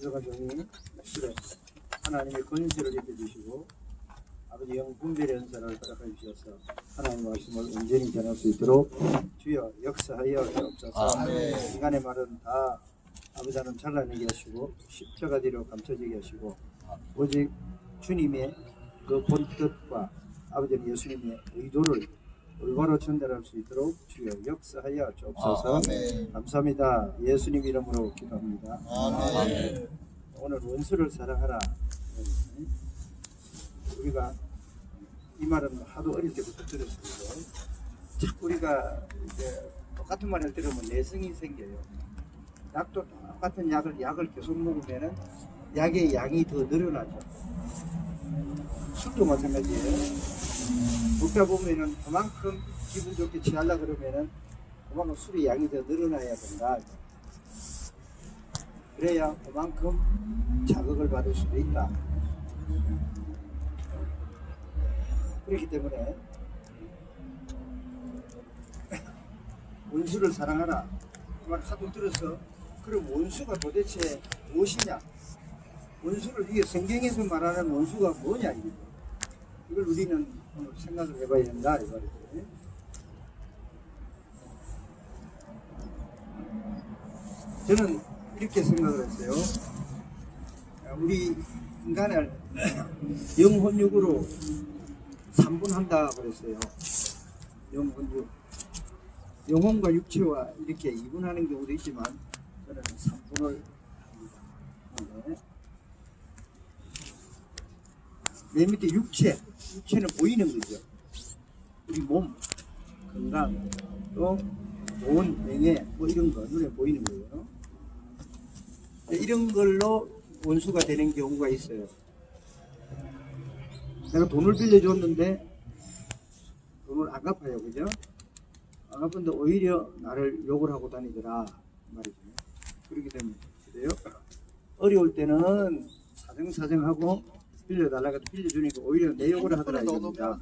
여러 종이 실에 하나님의 권세를 입혀주시고 아버지 영 분별의 은사를 허락해 주셔서 하나님의 말씀을 온전히 전할 수 있도록 주여 역사하여 주옵소서. 인간의 말은 다 아버지 하나님 잘라내게 하시고 십자가 뒤로 감춰지게 하시고 오직 주님의 그 본뜻과 아버지 예수님의 의도를 올바로 전달할 수 있도록 주여 역사하여 주옵소서. 감사합니다. 예수님 이름으로 기도합니다. 오늘 원수를 사랑하라. 우리가 이 말은 하도 어릴 때부터 들었습니다. 자꾸 우리가 이제 똑같은 말을 들으면 내성이 생겨요. 약도 똑같은 약을 계속 먹으면은 약의 양이 더 늘어나죠. 술도 마찬가지예요. 먹다 보면은 그만큼 기분 좋게 취하려고 그러면은 그만큼 술의 양이 더 늘어나야 된다. 그래야 그만큼 자극을 받을 수도 있다. 그렇기 때문에 원수를 사랑하라 그 말 하도 들어서 그럼 원수가 도대체 무엇이냐, 원수를 이게 성경에서 말하는 원수가 뭐냐, 이걸 우리는 오늘 생각을 해봐야 된다 이 말이죠. 저는 이렇게 생각을 했어요. 우리 인간을 영혼육으로 3분한다 그랬어요. 영혼육, 영혼과 육체와 이렇게 2분하는 경우도 있지만 저는 3분을 합니다. 맨 밑에 육체는 보이는 거죠. 우리 몸, 건강, 또 돈, 명예 뭐 이런 거 눈에 보이는 거예요. 이런 걸로 원수가 되는 경우가 있어요. 내가 돈을 빌려줬는데 돈을 안 갚아요, 그죠? 안 갚은데 오히려 나를 욕을 하고 다니더라 말이죠. 그렇게 되면 그래요. 어려울 때는 사정사정하고 빌려달라고 해도 빌려주니까 오히려 내 욕을 하더라 이겁니다.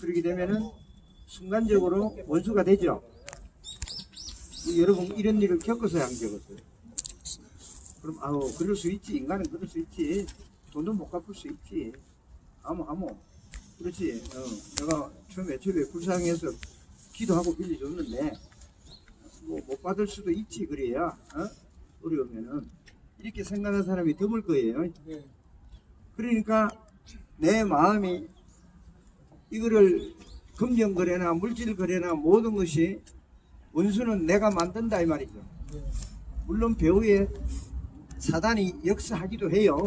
그렇게 되면은 순간적으로 원수가 되죠. 여러분 이런 일을 겪어서야 안 겪었어요. 그럼 그럴 수 있지. 인간은 그럴 수 있지. 돈도 못 갚을 수 있지. 아무 그렇지. 내가 처음에 불쌍해서 기도하고 빌려줬는데 뭐 못 받을 수도 있지. 그래야 어려우면은 이렇게 생각하는 사람이 드물 거예요. 그러니까 내 마음이 이거를 금전거래나 물질거래나 모든 것이 원수는 내가 만든다 이 말이죠. 물론 배후에 사단이 역사하기도 해요.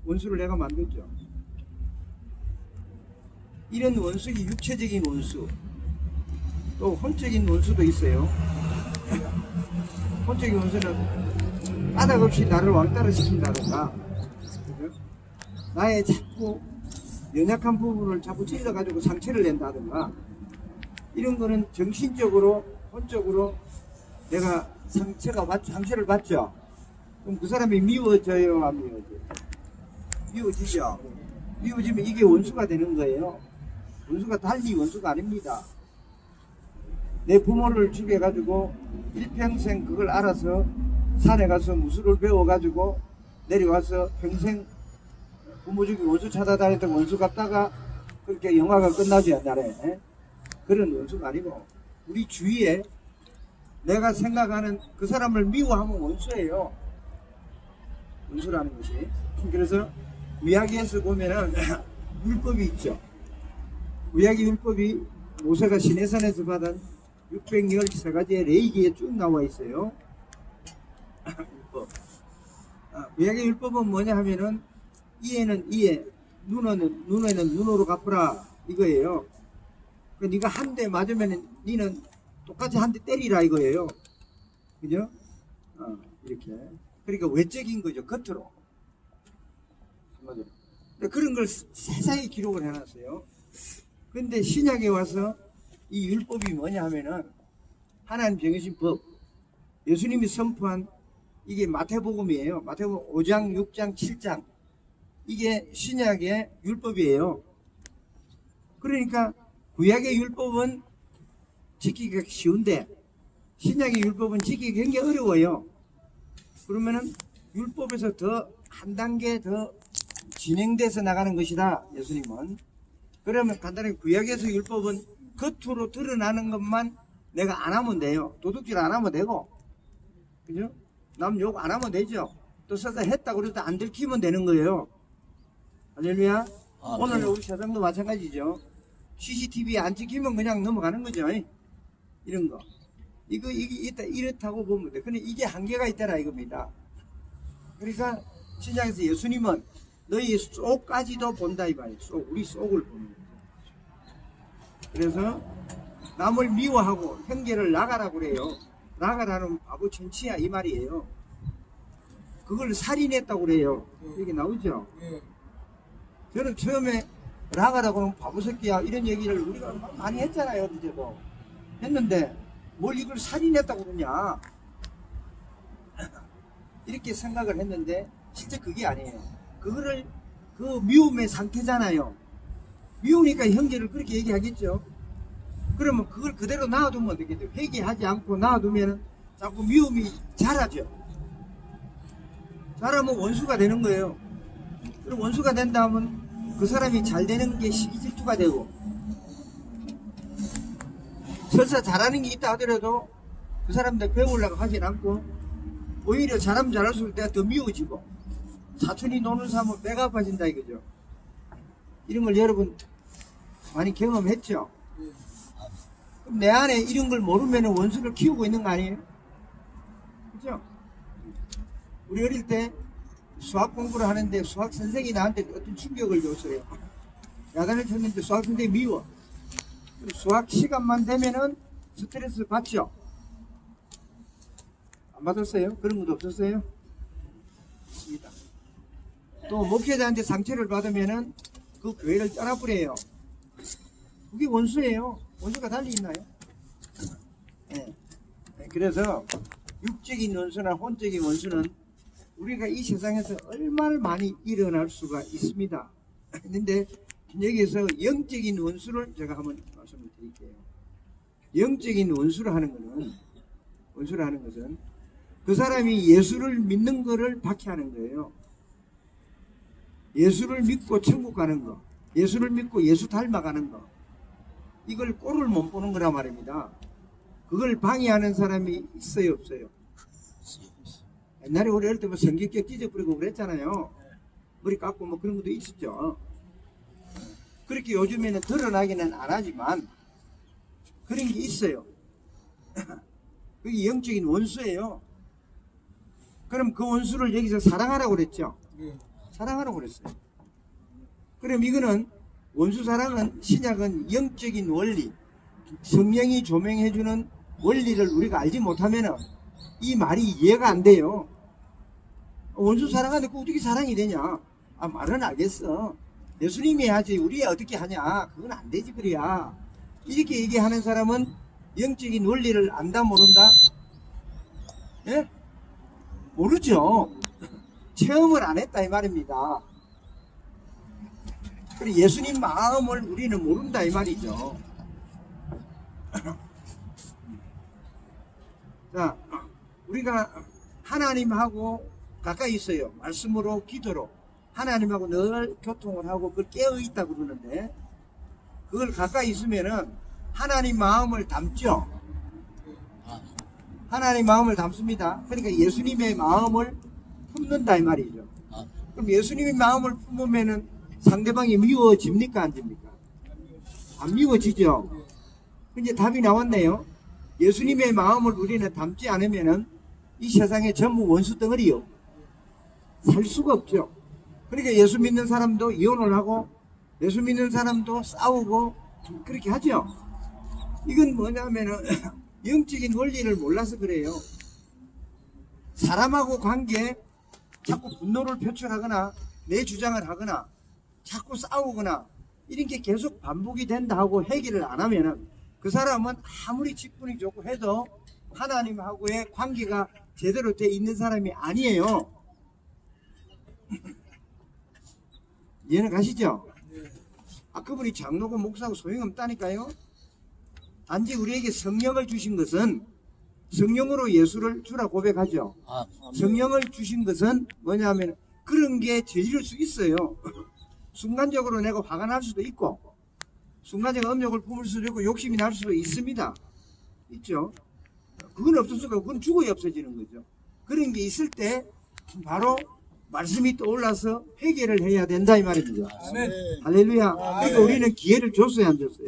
원수를 내가 만들죠. 이런 원수가 육체적인 원수, 또 혼적인 원수도 있어요. 혼적인 원수는 까닭 없이 나를 왕따를 시킨다든가, 나의 자꾸 연약한 부분을 자꾸 찔러가지고 상처를 낸다든가, 이런 거는 정신적으로, 혼적으로 내가 상처를 받죠. 그럼 그 사람이 미워져요, 안 미워져요? 미워지죠. 미워지면 이게 원수가 되는 거예요. 원수가 달리 원수가 아닙니다. 내 부모를 죽여가지고 일평생 그걸 알아서 산에 가서 무술을 배워가지고 내려와서 평생 부모 죽이고 원수 찾아다니던 원수 같다가 그렇게 영화가 끝나지 않냐래. 그런 원수가 아니고 우리 주위에 내가 생각하는 그 사람을 미워하면 원수예요. 원수라는 것이. 그래서 구약에서 보면은 율법이 있죠. 구약의 율법이 모세가 시내산에서 받은 613가지의 레위기에 쭉 나와 있어요. 율법. 구약의 율법은 뭐냐 하면은 이에는 이에, 눈에는 눈으로 갚으라 이거예요. 그 네가 한 대 맞으면 니는 똑같이 한 대 때리라 이거예요. 그죠? 이렇게. 그러니까 외적인 거죠. 겉으로. 그런 걸 세세히 기록을 해놨어요. 근데 신약에 와서 이 율법이 뭐냐 하면은 하나님 정해진 법, 예수님이 선포한 이게 마태복음이에요. 마태복음 5장, 6장, 7장. 이게 신약의 율법이에요. 그러니까 구약의 율법은 지키기가 쉬운데 신약의 율법은 지키기 굉장히 어려워요. 그러면은 율법에서 더 한 단계 더 진행돼서 나가는 것이다, 예수님은. 그러면 간단하게 구약에서 율법은 겉으로 드러나는 것만 내가 안 하면 돼요. 도둑질 안 하면 되고, 그죠? 남 욕 안 하면 되죠. 또 서서 했다고 그래도 안 들키면 되는 거예요. 할렐루야. 오늘 우리 세상도 마찬가지죠. CCTV에 안 찍히면 그냥 넘어가는 거죠. 이런 거. 이렇다고 보면 돼. 근데 이게 한계가 있다라 이겁니다. 그러니까 신약에서 예수님은 너희 속까지도 본다 이 말이에요. 우리 속을 보는 거예요. 그래서 남을 미워하고 형제를 나가라고 그래요. 나가라는 바보 천치야 이 말이에요. 그걸 살인했다고 그래요. 이게 나오죠. 저는 처음에 나가라고 하면 바보 새끼야 이런 얘기를 우리가 많이 했잖아요. 이제도 했는데 뭘 이걸 살인했다고 그러냐 이렇게 생각을 했는데 실제 그게 아니에요. 그거를 그 미움의 상태잖아요. 미우니까 형제를 그렇게 얘기하겠죠. 그러면 그걸 그대로 놔두면 어떻게 돼요? 회개하지 않고 놔두면 자꾸 미움이 자라죠. 자라면 원수가 되는 거예요. 그럼 원수가 된다면 그 사람이 잘 되는 게 시기 질투가 되고, 설사 잘하는 게 있다 하더라도 그 사람들 배우려고 하진 않고 오히려 잘하면 잘할수록 내가 더 미워지고, 사촌이 노는 사람은 배가 아파진다 이거죠. 이런 걸 여러분 많이 경험했죠. 그럼 내 안에 이런 걸 모르면 원수를 키우고 있는 거 아니에요? 그죠? 우리 어릴 때 수학 공부를 하는데 수학 선생이 나한테 어떤 충격을 줬어요. 야단을 쳤는데 수학 선생이 미워. 수학 시간만 되면은 스트레스 받죠? 안 받았어요? 그런 것도 없었어요? 있습니다. 또 목회자한테 상처를 받으면은 그 교회를 떠나버려요. 그게 원수예요. 원수가 달리 있나요? 네. 그래서 육적인 원수나 혼적인 원수는 우리가 이 세상에서 얼마나 많이 일어날 수가 있습니다. 그런데 여기에서 영적인 원수를 제가 한번 말씀을 드릴게요. 영적인 원수를 하는 것은 그 사람이 예수를 믿는 것을 박해하는 거예요. 예수를 믿고 천국 가는 거, 예수를 믿고 예수 닮아가는 거, 이걸 꼴을 못 보는 거란 말입니다. 그걸 방해하는 사람이 있어요, 없어요? 옛날에 우리 어릴 때 뭐 성격적 찢어버리고 그랬잖아요. 머리 깎고 뭐 그런 것도 있었죠. 그렇게 요즘에는 드러나기는 안 하지만 그런 게 있어요. 그게 영적인 원수예요. 그럼 그 원수를 여기서 사랑하라고 그랬죠. 사랑하라고 그랬어요. 그럼 이거는 원수 사랑은, 신약은 영적인 원리, 성령이 조명해주는 원리를 우리가 알지 못하면 이 말이 이해가 안 돼요. 원수 사랑하는데 어떻게 사랑이 되냐? 아, 말은 알겠어. 예수님이 하지 우리야 어떻게 하냐? 그건 안 되지 그래야. 이렇게 얘기하는 사람은 영적인 원리를 안다 모른다? 예? 모르죠. 체험을 안 했다 이 말입니다. 그리고 예수님 마음을 우리는 모른다 이 말이죠. 자, 우리가 하나님하고 가까이 있어요. 말씀으로, 기도로 하나님하고 늘 교통을 하고 그걸 깨어 있다고 그러는데, 그걸 가까이 있으면은 하나님 마음을 담죠. 하나님 마음을 담습니다. 그러니까 예수님의 마음을 품는다 이 말이죠. 그럼 예수님의 마음을 품으면은 상대방이 미워집니까 안 집니까? 안 미워지죠. 이제 답이 나왔네요. 예수님의 마음을 우리는 담지 않으면은 이 세상에 전부 원수 덩어리요. 살 수가 없죠. 그러니까 예수 믿는 사람도 이혼을 하고 예수 믿는 사람도 싸우고 그렇게 하죠. 이건 뭐냐면은 영적인 원리를 몰라서 그래요. 사람하고 관계에 자꾸 분노를 표출하거나 내 주장을 하거나 자꾸 싸우거나 이런 게 계속 반복이 된다 하고 해결을 안 하면은 그 사람은 아무리 직분이 좋고 해도 하나님하고의 관계가 제대로 돼 있는 사람이 아니에요. 이해는 가시죠? 아, 그분이 장로고 목사고 소용없다니까요. 단지 우리에게 성령을 주신 것은 성령으로 예수를 주라 고백하죠. 성령을 주신 것은 뭐냐면 그런 게 저지를 수 있어요. 순간적으로 내가 화가 날 수도 있고 순간적으로 음욕을 품을 수도 있고 욕심이 날 수도 있습니다. 있죠. 그건 없을 수가 없고 그건 죽어야 없어지는 거죠. 그런 게 있을 때 바로 말씀이 떠올라서 회개를 해야 된다 이 말입니다. 할렐루야. 그러니까 우리는 기회를 줬어요, 안 줬어요?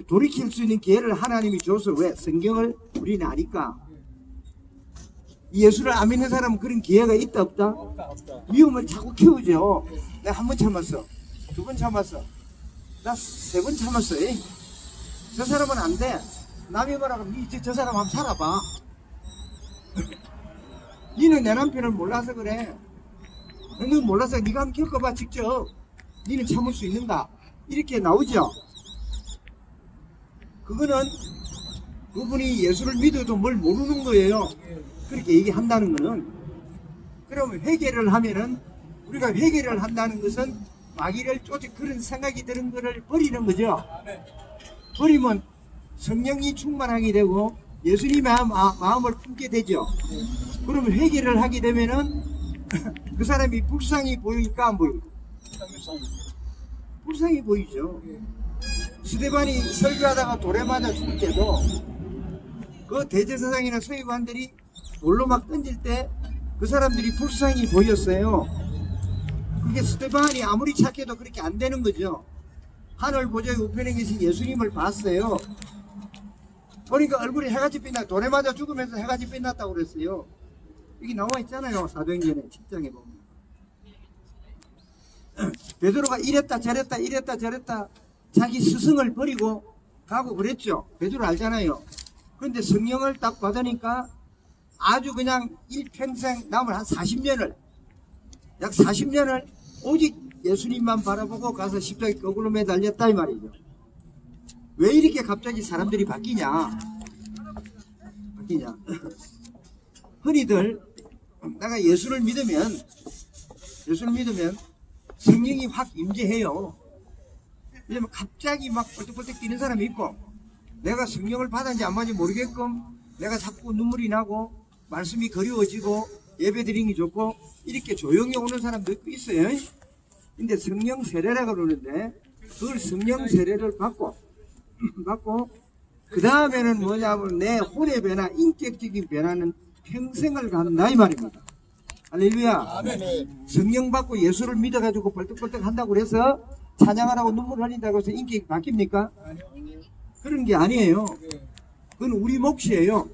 돌이킬 수 있는 기회를 하나님이 줘서 왜? 성경을 우리는 아니까. 예수를 안 믿는 사람은 그런 기회가 있다 없다? 위험을 자꾸 키우죠. 내가 한 번 참았어, 두 번 참았어, 나 세 번 참았어. 저 사람은 안 돼. 남이 뭐라고 저 사람 한번 살아봐. 니는 내 남편을 몰라서 그래. 너는 몰라서 네가 한번 겪어봐 직접. 니는 참을 수 있는가? 이렇게 나오죠. 그거는 그분이 예수를 믿어도 뭘 모르는 거예요. 그렇게 얘기한다는 거는. 그러면 회개를 하면은 우리가 회개를 한다는 것은 마귀를 쫓아 그런 생각이 드는 거를 버리는 거죠. 버리면 성령이 충만하게 되고 예수님의 마음을 품게 되죠. 그러면 회개를 하게 되면은 그 사람이 불쌍히 보일까 안 보일까? 불쌍히 보이죠. 스데반이 설교하다가 돌에 맞아 죽을 때도 그 대제사장이나 서기관들이 돌로 막 던질 때 그 사람들이 불쌍히 보였어요. 그게 스데반이 아무리 착해도 그렇게 안 되는 거죠. 하늘 보좌의 우편에 계신 예수님을 봤어요. 보니까 얼굴이 해같이 빛나, 돌에 맞아 죽으면서 해같이 빛났다고 그랬어요. 여기 나와 있잖아요. 사도행전에 7장에 보면. 베드로가 이랬다 저랬다 자기 스승을 버리고 가고 그랬죠. 베드로 알잖아요. 그런데 성령을 딱 받으니까 아주 그냥 일평생 남을 한 40년을 약 40년을 오직 예수님만 바라보고 가서 십자가에 거꾸로 매달렸다 이 말이죠. 왜 이렇게 갑자기 사람들이 바뀌냐? 흔히들 내가 예수를 믿으면 성령이 확 임재해요. 왜냐면 갑자기 막 벌떡벌떡 뛰는 사람이 있고 내가 성령을 받았는지 안 받았는지 모르게끔 내가 자꾸 눈물이 나고 말씀이 그리워지고 예배드리는 게 좋고 이렇게 조용히 오는 사람도 있어요. 근데 성령 세례라고 그러는데 그걸 성령 세례를 받고 그 다음에는 뭐냐면 내 혼의 변화, 인격적인 변화는 평생을 간다 이 말입니다. 할렐루야. 성령 받고 예수를 믿어가지고 벌떡벌떡 한다고 해서 찬양하라고 눈물 흘린다고 해서 인격이 바뀝니까? 그런 게 아니에요. 그건 우리 몫이에요.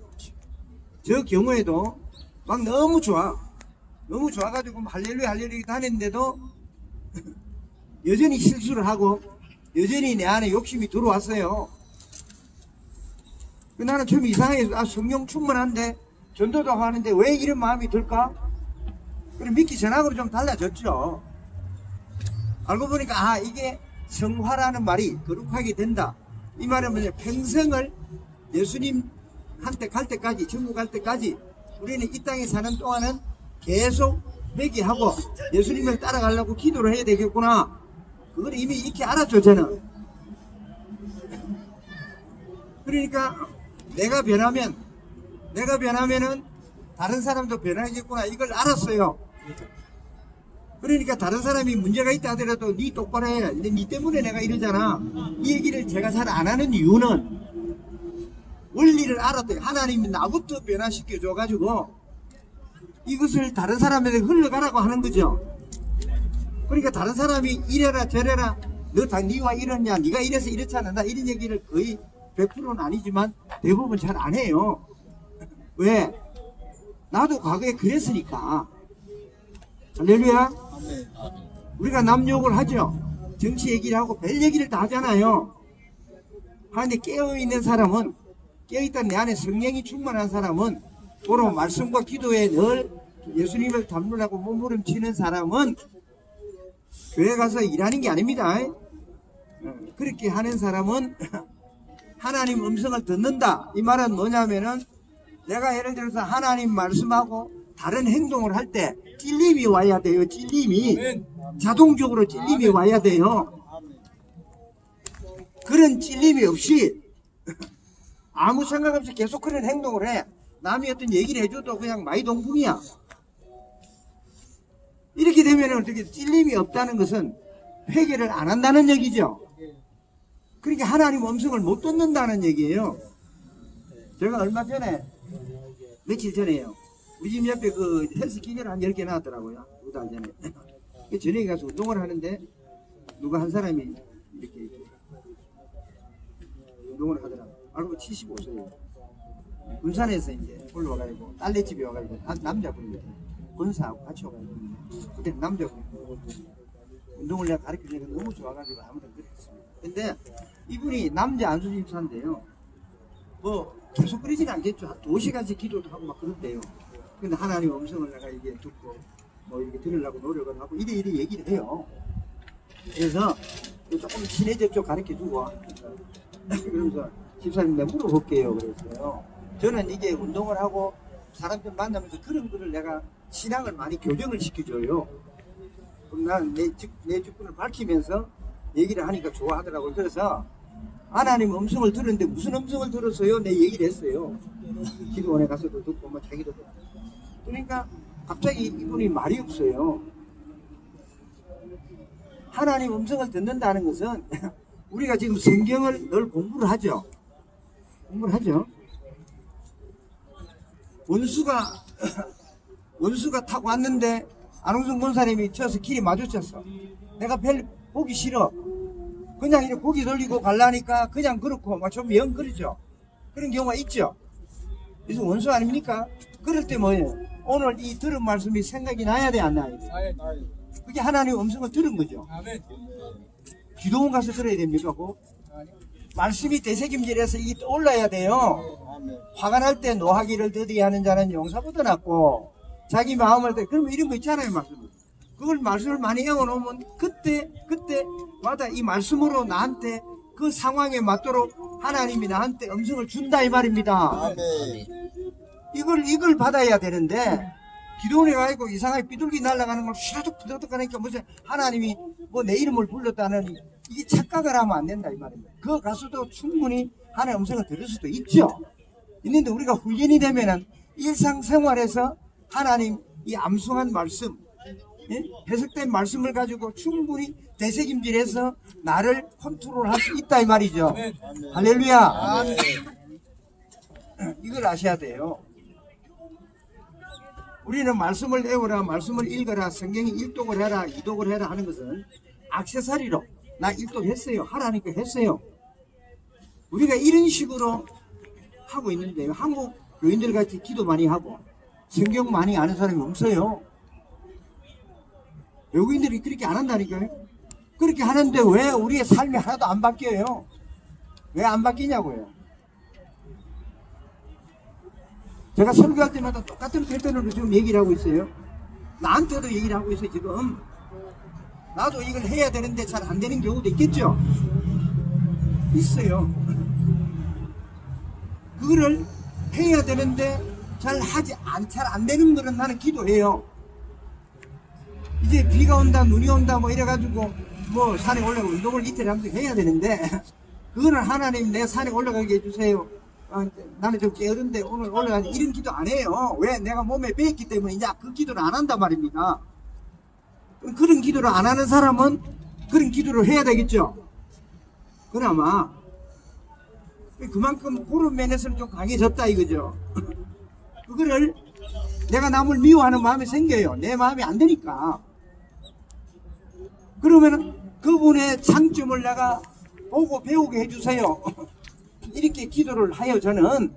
저 경우에도 막 너무 좋아가지고 할렐루야 다녔는데도 여전히 실수를 하고 여전히 내 안에 욕심이 들어왔어요. 나는 좀 이상해. 성령 충만한데 전도도 하는데 왜 이런 마음이 들까? 그럼 믿기 전하고는 좀 달라졌죠. 알고 보니까 이게 성화라는 말이 거룩하게 된다. 이 말은 뭐냐, 평생을 예수님한테 갈 때까지, 천국 갈 때까지 우리는 이 땅에 사는 동안은 계속 회개하고 예수님을 따라가려고 기도를 해야 되겠구나. 그걸 이미 이렇게 알았죠, 저는. 그러니까 내가 변하면은 다른 사람도 변하겠구나, 이걸 알았어요. 그러니까 다른 사람이 문제가 있다 하더라도 니 똑바로 해. 근데 니 때문에 내가 이러잖아. 이 얘기를 제가 잘 안 하는 이유는 원리를 알았대요. 하나님이 나부터 변화시켜 줘가지고 이것을 다른 사람에게 흘러가라고 하는 거죠. 그러니까 다른 사람이 이래라 저래라, 너 다 니가 이러냐, 니가 이래서 이렇잖아, 나 이런 얘기를 거의 100%는 아니지만 대부분 잘 안 해요. 왜? 나도 과거에 그랬으니까. 할렐루야. 우리가 남 욕을 하죠. 정치 얘기를 하고 별 얘기를 다 하잖아요. 그런데 깨어있는 사람은, 깨어있다는 내 안에 성령이 충만한 사람은, 바로 말씀과 기도에 늘 예수님을 담으려고 몸부림치는 사람은 교회 가서 일하는 게 아닙니다. 그렇게 하는 사람은 하나님 음성을 듣는다. 이 말은 뭐냐면은 내가 예를 들어서 하나님 말씀하고 다른 행동을 할 때 찔림이 와야 돼요. 찔림이. 자동적으로 찔림이 와야 돼요. 그런 찔림이 없이 아무 생각 없이 계속 그런 행동을 해. 남이 어떤 얘기를 해줘도 그냥 마이동풍이야. 이렇게 되면 어떻게 찔림이 없다는 것은 회개를 안 한다는 얘기죠. 그러니까 하나님 음성을 못 듣는다는 얘기예요. 제가 얼마 전에, 며칠 전에요. 우리 집 옆에 그 헬스 기계를 한 10개 나왔더라고요. 2달 전에. 저녁에 가서 운동을 하는데 누가 한 사람이 이렇게 운동을 하더라고요. 알고 75세예요. 군산에서 이제 올라와가지고 딸네 집에 와가지고 남자분이 권사하고 같이 와가지고 그때는 남자분이 운동을 내가 가르쳐주니까 너무 좋아가지고 아무튼 그랬습니다. 근데 이분이 남자 안수집사인데요. 뭐 계속 그러지는 않겠죠. 한 2시간씩 기도도 하고 막 그런데요. 근데 하나님 음성을 내가 이게 듣고 뭐 이렇게 들으려고 노력을 하고 이래 얘기를 해요. 그래서 조금 친해져 쪽 가르쳐주고 그러면서 집사님 내가 물어볼게요. 그랬어요. 저는 이게 운동을 하고 사람들 만나면서 그런 거를 내가 신앙을 많이 교정을 시켜줘요. 그럼 나는 내 직분을 밝히면서 얘기를 하니까 좋아하더라고요. 그래서 하나님 음성을 들었는데 무슨 음성을 들었어요? 내 얘기를 했어요. 기도원에 가서도 듣고 뭐 자기도 듣고. 그러니까 갑자기 이분이 말이 없어요. 하나님 음성을 듣는다는 것은 우리가 지금 성경을 늘 공부를 하죠. 원수가 타고 왔는데 안홍순 권사님이 쳐서 길이 마주쳤어. 내가 별 보기 싫어. 그냥 이렇게 고기 돌리고 갈라니까 그냥 그렇고 막 좀 영 그러죠. 그런 경우가 있죠. 그래서 원수 아닙니까? 그럴 때 뭐예요? 오늘 이 들은 말씀이 생각이 나야 돼, 안 나야 돼? 그게 하나님의 음성을 들은 거죠. 기도원 가서 들어야 됩니까? 말씀이 대세김질해서 이게 올라야 돼요. 화가 날 때 노하기를 더디게 하는 자는 용사보다 낫고 자기 마음을 그러면 이런 거 있잖아요. 그걸 말씀을 많이 외워놓으면 그때마다 이 말씀으로 나한테 그 상황에 맞도록 하나님이 나한테 음성을 준다 이 말입니다. 이걸 받아야 되는데 기도원에 가있고 이상하게 삐뚤기 날아가는 걸 슈덕 하니까 무슨 하나님이 뭐 내 이름을 불렀다는 이게 착각을 하면 안 된다 이 말입니다. 그 가수도 충분히 하나님의 음성을 들을 수도 있죠. 있는데 우리가 훈련이 되면은 일상생활에서 하나님 이 암송한 말씀, 해석된 말씀을 가지고 충분히 되새김질해서 나를 컨트롤할 수 있다 이 말이죠. 할렐루야. 이걸 아셔야 돼요. 우리는 말씀을 외우라, 말씀을 읽어라, 성경에 일독을 해라, 이독을 해라 하는 것은 액세서리로 나 일독했어요, 하라니까 했어요. 우리가 이런 식으로 하고 있는데 한국 교인들 같이 기도 많이 하고 성경 많이 아는 사람이 없어요. 외국인들이 그렇게 안 한다니까요. 그렇게 하는데 왜 우리의 삶이 하나도 안 바뀌어요? 왜 안 바뀌냐고요. 제가 설교할 때마다 똑같은 패턴으로 지금 얘기를 하고 있어요. 나한테도 얘기를 하고 있어요. 지금 나도 이걸 해야 되는데 잘 안 되는 경우도 있겠죠. 있어요. 그거를 해야 되는데 잘 안 되는 거는 나는 기도해요. 이제 비가 온다, 눈이 온다, 뭐 이래가지고, 뭐 산에 올라가 운동을 이틀에 한 번 해야 되는데, 그거는 하나님 내 산에 올라가게 해주세요. 나는 좀 게으른데 오늘 올라가서 이런 기도 안 해요. 왜? 내가 몸에 배했기 때문에 이제 그 기도를 안 한단 말입니다. 그런 기도를 안 하는 사람은 그런 기도를 해야 되겠죠. 그나마 그만큼 그런 면에서는 좀 강해졌다 이거죠. 그거를 내가 남을 미워하는 마음이 생겨요. 내 마음이 안 되니까. 그러면은 그분의 장점을 내가 보고 배우게 해주세요. 이렇게 기도를 하여 저는.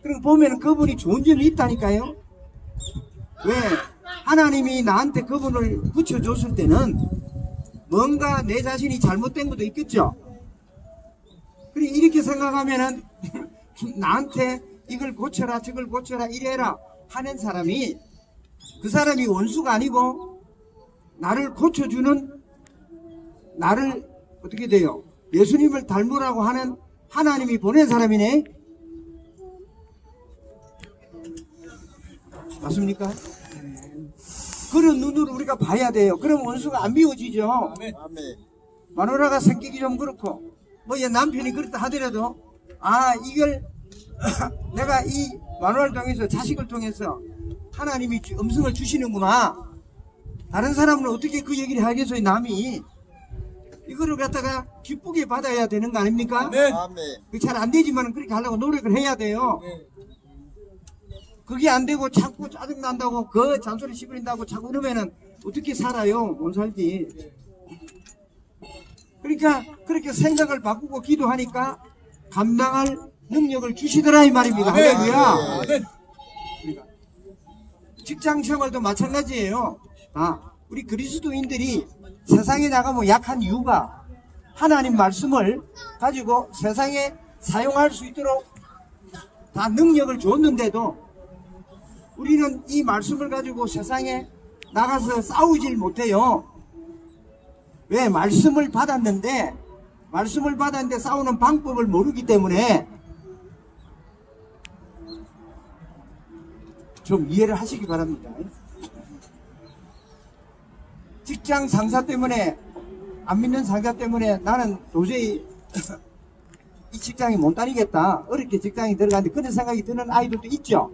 그리고 보면은 그분이 좋은 점이 있다니까요. 왜? 하나님이 나한테 그분을 붙여줬을 때는 뭔가 내 자신이 잘못된 것도 있겠죠. 그리고 이렇게 생각하면은 나한테 이걸 고쳐라 저걸 고쳐라 이래라 하는 사람이 그 사람이 원수가 아니고 나를 고쳐주는, 나를 어떻게 돼요? 예수님을 닮으라고 하는 하나님이 보낸 사람이네. 맞습니까? 그런 눈으로 우리가 봐야 돼요. 그럼 원수가 안 미워지죠. 마누라가 성격이 좀 그렇고 뭐 남편이 그렇다 하더라도 이걸 내가 이 마누아를 통해서 자식을 통해서 하나님이 음성을 주시는구나. 다른 사람은 어떻게 그 얘기를 하겠어요? 남이 이거를 갖다가 기쁘게 받아야 되는 거 아닙니까? 네. 잘 안 되지만 그렇게 하려고 노력을 해야 돼요. 그게 안 되고 자꾸 짜증난다고 그 잔소리 씹어린다고 자꾸 이러면은 어떻게 살아요? 못 살지. 그러니까 그렇게 생각을 바꾸고 기도하니까 감당할 능력을 주시더라 이 말입니다. 할렐루야. 직장 생활도 마찬가지예요. 우리 그리스도인들이 세상에 나가면 약한 이유가 하나님 말씀을 가지고 세상에 사용할 수 있도록 다 능력을 줬는데도 우리는 이 말씀을 가지고 세상에 나가서 싸우질 못해요. 왜? 말씀을 받았는데 싸우는 방법을 모르기 때문에 좀 이해를 하시기 바랍니다. 직장 상사 때문에, 안 믿는 상사 때문에 나는 도저히 이 직장이 못 다니겠다, 어렵게 직장에 들어가는데 그런 생각이 드는 아이들도 있죠.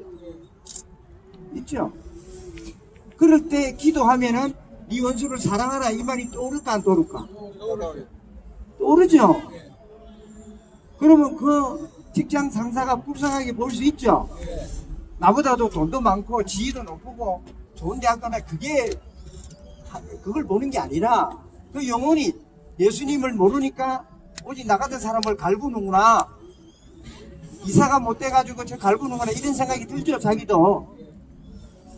그럴 때 기도하면은 네 원수를 사랑하라 이 말이 떠오를까 안 떠오를까? 떠오르죠. 그러면 그 직장 상사가 불쌍하게 볼 수 있죠. 나보다도 돈도 많고 지위도 높고 좋은 대학 가나 그걸 보는 게 아니라 그 영혼이 예수님을 모르니까 오직 나 같은 사람을 갈구는구나, 이사가 못 돼가지고 저 갈구는구나 이런 생각이 들죠. 자기도.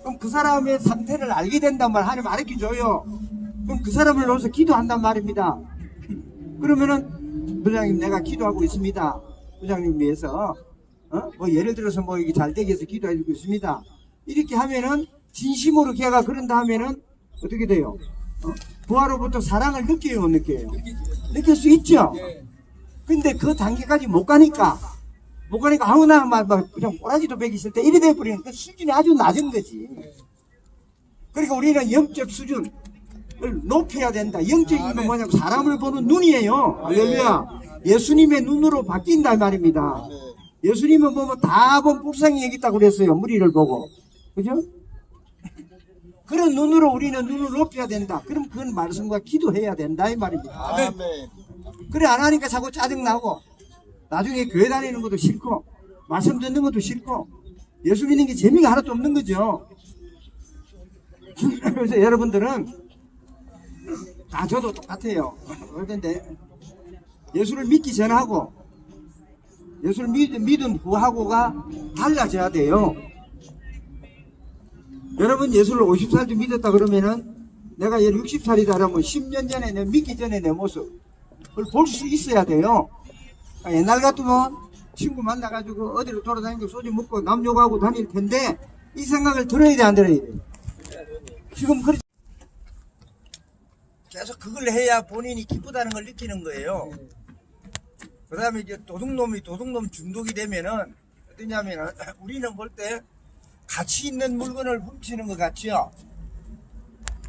그럼 그 사람의 상태를 알게 된단 말, 하나님 알려줘요. 그럼 그 사람을 놓아서 기도한단 말입니다. 그러면은 부장님 내가 기도하고 있습니다. 부장님 위해서 뭐 예를 들어서 뭐 이게 잘 되게 해서 기도해주고 있습니다. 이렇게 하면은 진심으로 걔가 그런다 하면은 어떻게 돼요? 부하로부터 사랑을 느껴요, 못 느껴요? 느낄 수 있죠. 근데 그 단계까지 못 가니까 아무나 막 그냥 꼬라지도 베기 있을 때 이래 돼버리는 그 수준이 아주 낮은 거지. 그러니까 우리는 영적 수준을 높여야 된다. 영적이면 뭐냐면 사람을 보는 눈이에요. 할렐루야. 예수님의 눈으로 바뀐다 말입니다. 예수님은 보면 다 불쌍히 여겼다고 그랬어요. 무리를 보고. 그죠? 그런 눈으로 우리는 눈을 높여야 된다. 그럼 그건 말씀과 기도해야 된다 이 말입니다. 그래 안 하니까 자꾸 짜증나고 나중에 교회 다니는 것도 싫고 말씀 듣는 것도 싫고 예수 믿는 게 재미가 하나도 없는 거죠. 그래서 여러분들은 다 저도 똑같아요. 그런데 예수를 믿기 전하고 예수를 믿은 후하고가 달라져야 돼요. 여러분 예수를 50살쯤 믿었다 그러면은 내가 얘 60살이다 그러면 10년 전에 내 믿기 전에 내 모습을 볼 수 있어야 돼요. 옛날 같으면 친구 만나가지고 어디로 돌아다니고 소주 먹고 남 욕하고 다닐 텐데 이 생각을 들어야 돼 안 들어야 돼? 지금 그렇지. 계속 그걸 해야 본인이 기쁘다는 걸 느끼는 거예요. 그 다음에 이제 도둑놈 중독이 되면은 어떠냐면은 우리는 볼 때 가치 있는 물건을 훔치는 것 같죠?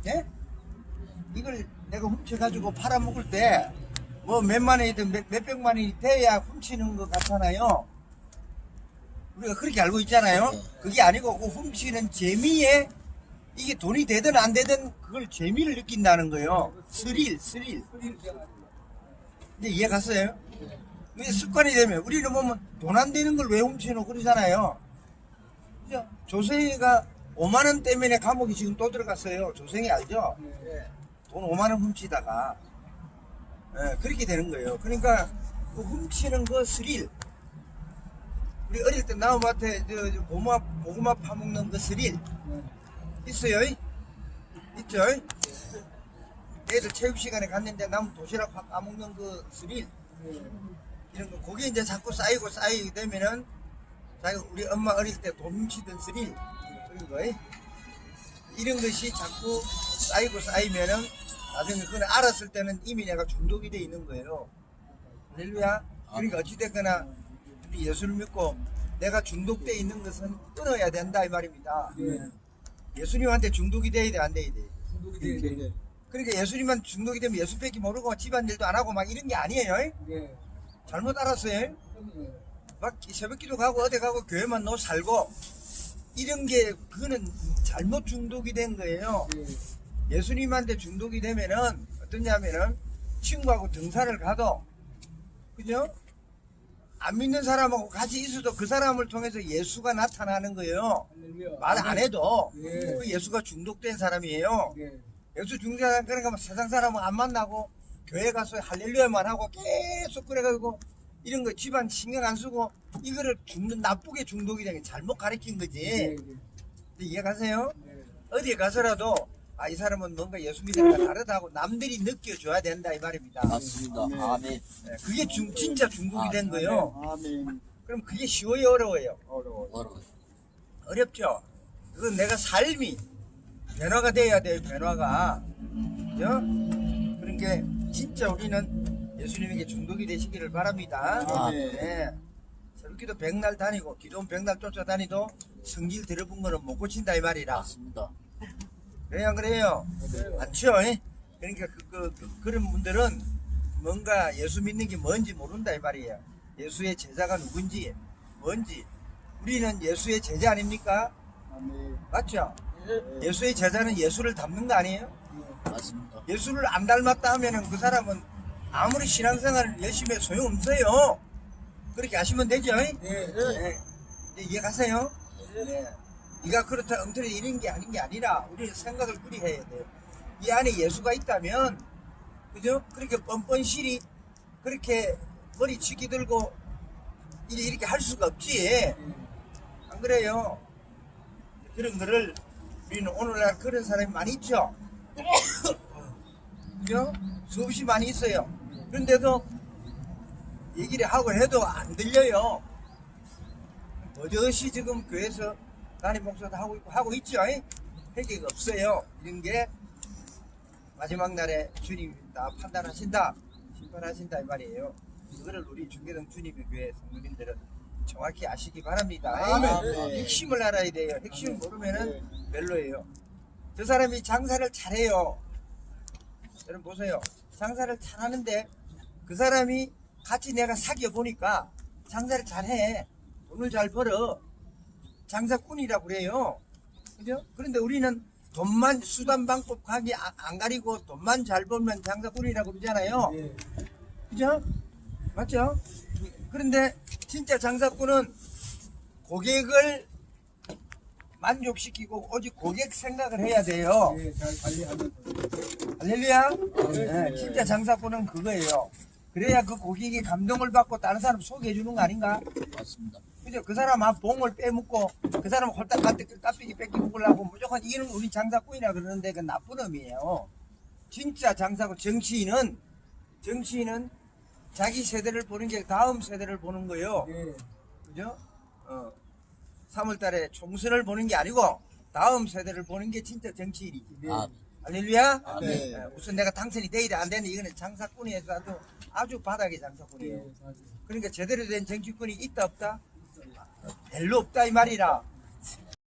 예? 이걸 내가 훔쳐가지고 팔아먹을 때 뭐 몇만 원이든 몇백만 원이 돼야 훔치는 것 같잖아요. 우리가 그렇게 알고 있잖아요. 그게 아니고 그 훔치는 재미에 이게 돈이 되든 안 되든 그걸 재미를 느낀다는 거예요. 스릴. 이제 이해 갔어요? 이게 습관이 되면 우리는 보면 돈 안 되는 걸 왜 훔치노 그러잖아요. 그죠? 조생이가 5만 원 때문에 감옥에 지금 또 들어갔어요. 조생이 알죠? 돈 5만 원 훔치다가 그렇게 되는 거예요. 그러니까 그 훔치는 그 스릴, 우리 어릴 때 나무밭에 고구마 파먹는 그 스릴 있어요? 있죠? 애들 체육 시간에 갔는데 나무 도시락 확 까먹는 그 스릴, 이런 거 그게 이제 자꾸 쌓이게 되면은 우리 엄마 어릴 때 돈 훔치던 스릴 그런 거 이런 것이 자꾸 쌓이면은 나중에 그걸 알았을 때는 이미 내가 중독이 돼 있는 거예요. 할렐루야. 그러니까 어찌됐거나 우리 예수를 믿고 내가 중독돼 있는 것은 끊어야 된다 이 말입니다. 예수님한테 중독이 돼야 돼 안 돼야 돼? 중독이 돼야 돼. 그러니까 예수님만 중독이 되면 예수밖에 모르고 집안일도 안 하고 막 이런 게 아니에요. 잘못 알았어요. 막 새벽기도 가고 어디 가고 교회만 놓고 살고 이런 게 그거는 잘못 중독이 된 거예요. 예수님한테 중독이 되면은 어떠냐면은 친구하고 등산을 가도 그죠? 안 믿는 사람하고 같이 있어도 그 사람을 통해서 예수가 나타나는 거예요. 말 안 해도 그 예수가 중독된 사람이에요. 예수 중독된 사람 그러니까 세상 사람은 안 만나고 교회 가서 할렐루야만 하고 계속 그래가지고 이런 거 집안 신경 안 쓰고 이거를 나쁘게 중독이 되게 잘못 가르친 거지. 이해가세요? 어디에 가서라도 아, 이 사람은 뭔가 예수 믿는 거 다르다고 남들이 느껴줘야 된다 이 말입니다. 맞습니다. 아멘. 그게 진짜 중독이 된 거예요. 아멘. 그럼 그게 쉬워요, 어려워요? 어려워요. 어렵죠. 그건 내가 삶이 변화가 돼야 돼요. 변화가. 그죠? 그러니까 진짜 우리는 예수님에게 중독이 되시기를 바랍니다. 아멘. 네. 새벽기도 백날 다니고 기도원 백날 쫓아다니도 성질 들어본 거는 못 고친다 이 말이라. 맞습니다. 그래요, 안 그래요? 맞죠? 그러니까 그런 분들은 뭔가 예수 믿는 게 뭔지 모른다 이 말이에요. 예수의 제자가 누군지 뭔지. 우리는 예수의 제자 아닙니까? 아멘. 맞죠? 예수의 제자는 예수를 닮는 거 아니에요? 맞습니다. 예수를 안 닮았다 하면은 그 사람은 아무리 신앙생활을 열심히 해도 소용없어요. 그렇게 하시면 되죠? 네. 이해가세요? 네. 네가 그렇다 엉터리 이런 게 아닌 게 아니라 우리는 생각을 그리 해야 돼요. 이 안에 예수가 있다면 그죠? 그렇게 뻔뻔실이 그렇게 머리 치기 들고 이렇게 할 수가 없지. 안 그래요? 그런 거를 우리는 오늘날 그런 사람이 많이 있죠. 그죠? 수없이 많이 있어요. 그런데도 얘기를 하고 해도 안 들려요. 버젓이 지금 교회에서 담임 목사도 하고 있죠. 회개가 없어요. 이런 게 마지막 날에 주님이 다 판단하신다, 심판하신다 이 말이에요. 그거를 우리 중계동 주님의 교회 성도님들은 정확히 아시기 바랍니다. 아멘. 핵심을 알아야 돼요. 핵심을 모르면은 별로예요. 저 사람이 장사를 잘해요. 여러분 보세요. 장사를 잘하는데 그 사람이 같이 내가 사귀어 보니까 장사를 잘해. 돈을 잘 벌어. 장사꾼이라고 그래요. 그죠? 그런데 우리는 돈만 수단 방법 가기 안 가리고 돈만 잘 벌면 장사꾼이라고 그러잖아요. 그죠? 맞죠? 그런데 진짜 장사꾼은 고객을 만족시키고 오직 고객 생각을 해야 돼요. 잘 관리하면 할렐루야? 네, 진짜 장사꾼은 그거예요. 그래야 그 고객이 감동을 받고 다른 사람 소개해 주는 거 아닌가? 맞습니다. 그죠? 그 사람 봉을 빼먹고 그 사람 홀딱 깍두기 뺏기 먹으려고 무조건 이런 우리 장사꾼이라 그러는데 그 나쁜 놈이에요. 진짜 장사꾼 정치인은 자기 세대를 보는 게 다음 세대를 보는 거예요. 그죠? 3월 달에 총선을 보는 게 아니고 다음 세대를 보는 게 진짜 정치인이지. 할렐루야? 네. 우선 내가 당선이 돼야 안 되는 이거는 장사꾼이어서 아주 바닥의 장사꾼이에요. 그러니까 제대로 된 정치꾼이 있다 없다? 별로 없다 이 말이라.